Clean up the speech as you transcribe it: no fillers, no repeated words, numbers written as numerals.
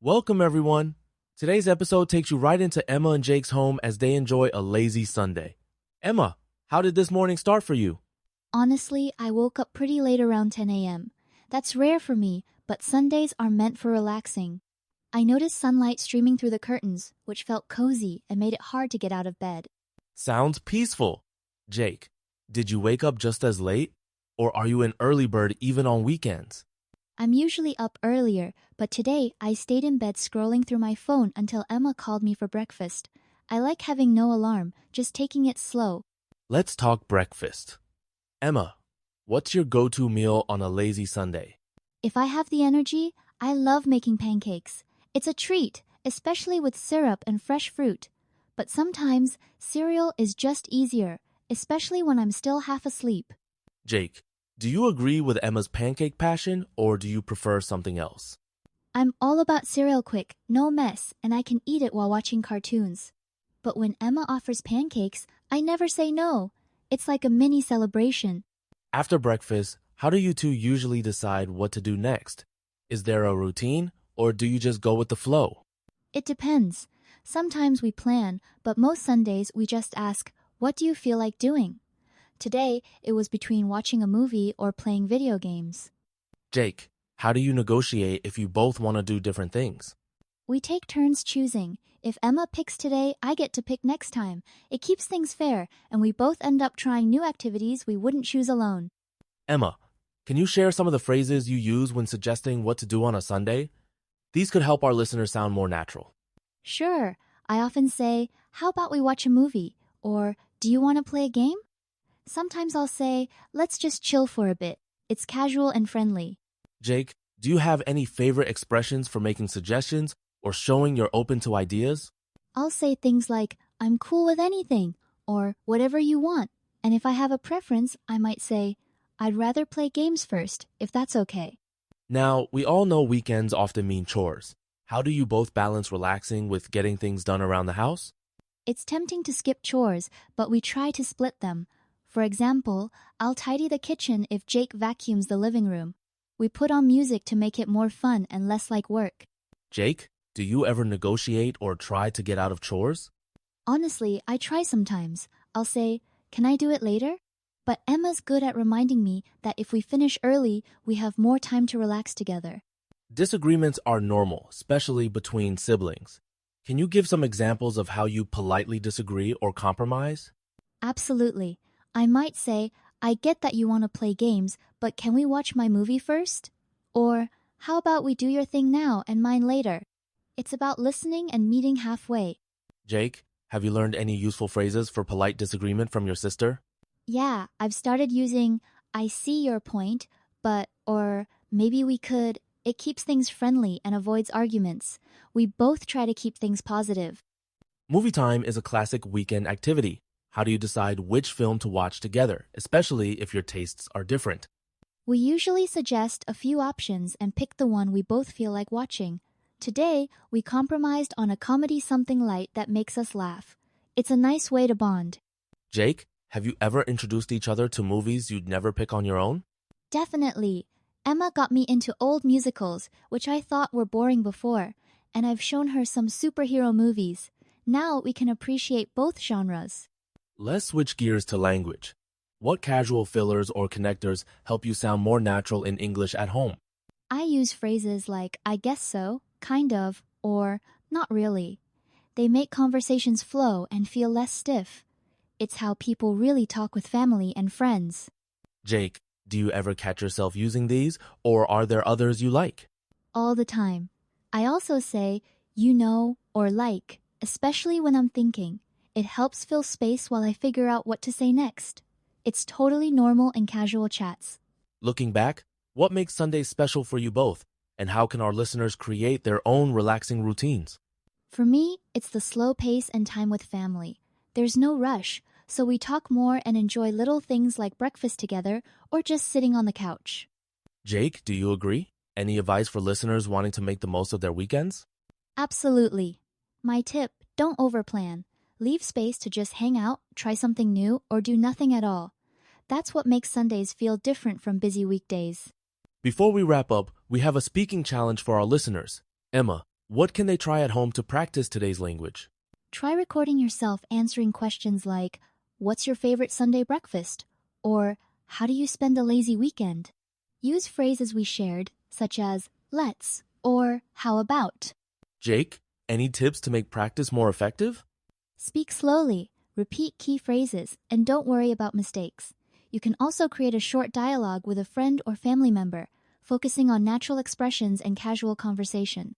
Welcome, everyone. Today's episode takes you right into Emma and Jake's home as they enjoy a lazy Sunday. Emma, how did this morning start for you? Honestly, I woke up pretty late around 10 a.m. That's rare for me, but Sundays are meant for relaxing. I noticed sunlight streaming through the curtains, which felt cozy and made it hard to get out of bed. Sounds peaceful. Jake, did you wake up just as late? Or are you an early bird even on weekends? I'm usually up earlier, but today I stayed in bed scrolling through my phone until Emma called me for breakfast. I like having no alarm, just taking it slow. Let's talk breakfast. Emma, what's your go-to meal on a lazy Sunday? If I have the energy, I love making pancakes. It's a treat, especially with syrup and fresh fruit. But sometimes cereal is just easier, especially when I'm still half asleep. Jake, do you agree with Emma's pancake passion or do you prefer something else? I'm all about cereal quick, no mess, and I can eat it while watching cartoons. But when Emma offers pancakes, I never say no. It's like a mini celebration. After breakfast, how do you two usually decide what to do next? Is there a routine or do you just go with the flow? It depends. Sometimes we plan, but most Sundays we just ask, what do you feel like doing? Today, it was between watching a movie or playing video games. Jake, how do you negotiate if you both want to do different things? We take turns choosing. If Emma picks today, I get to pick next time. It keeps things fair, and we both end up trying new activities we wouldn't choose alone. Emma, can you share some of the phrases you use when suggesting what to do on a Sunday? These could help our listeners sound more natural. Sure, I often say, how about we watch a movie? Or, do you want to play a game? Sometimes I'll say, let's just chill for a bit. It's casual and friendly. Jake, do you have any favorite expressions for making suggestions or showing you're open to ideas? I'll say things like, I'm cool with anything, or whatever you want. And if I have a preference, I might say, I'd rather play games first, if that's okay. Now, we all know weekends often mean chores. How do you both balance relaxing with getting things done around the house? It's tempting to skip chores, but we try to split them. For example, I'll tidy the kitchen if Jake vacuums the living room. We put on music to make it more fun and less like work. Jake, do you ever negotiate or try to get out of chores? Honestly, I try sometimes. I'll say, can I do it later? But Emma's good at reminding me that if we finish early, we have more time to relax together. Disagreements are normal, especially between siblings. Can you give some examples of how you politely disagree or compromise? Absolutely. I might say, I get that you want to play games, but can we watch my movie first? Or, how about we do your thing now and mine later? It's about listening and meeting halfway. Jake, have you learned any useful phrases for polite disagreement from your sister? Yeah, I've started using, I see your point, but, or maybe we could. It keeps things friendly and avoids arguments. We both try to keep things positive. Movie time is a classic weekend activity. How do you decide which film to watch together, especially if your tastes are different? We usually suggest a few options and pick the one we both feel like watching. Today, we compromised on a comedy something light that makes us laugh. It's a nice way to bond. Jake, have you ever introduced each other to movies you'd never pick on your own? Definitely. Emma got me into old musicals, which I thought were boring before, and I've shown her some superhero movies. Now we can appreciate both genres. Let's switch gears to language. What casual fillers or connectors help you sound more natural in English at home? I use phrases like, I guess so, kind of, or not really. They make conversations flow and feel less stiff. It's how people really talk with family and friends. Jake, do you ever catch yourself using these, or are there others you like? All the time. I also say, you know, or like, especially when I'm thinking. It helps fill space while I figure out what to say next. It's totally normal in casual chats. Looking back, what makes Sundays special for you both, and how can our listeners create their own relaxing routines? For me, it's the slow pace and time with family. There's no rush, so we talk more and enjoy little things like breakfast together or just sitting on the couch. Jake, do you agree? Any advice for listeners wanting to make the most of their weekends? Absolutely. My tip, don't overplan. Leave space to just hang out, try something new, or do nothing at all. That's what makes Sundays feel different from busy weekdays. Before we wrap up, we have a speaking challenge for our listeners. Emma, What can they try at home to practice today's language? Try recording yourself answering questions like, "What's your favorite Sunday breakfast?" or "How do you spend a lazy weekend?" Use phrases we shared, such as "let's" or "how about." Jake, any tips to make practice more effective? Speak slowly, repeat key phrases, and don't worry about mistakes. You can also create a short dialogue with a friend or family member, focusing on natural expressions and casual conversation.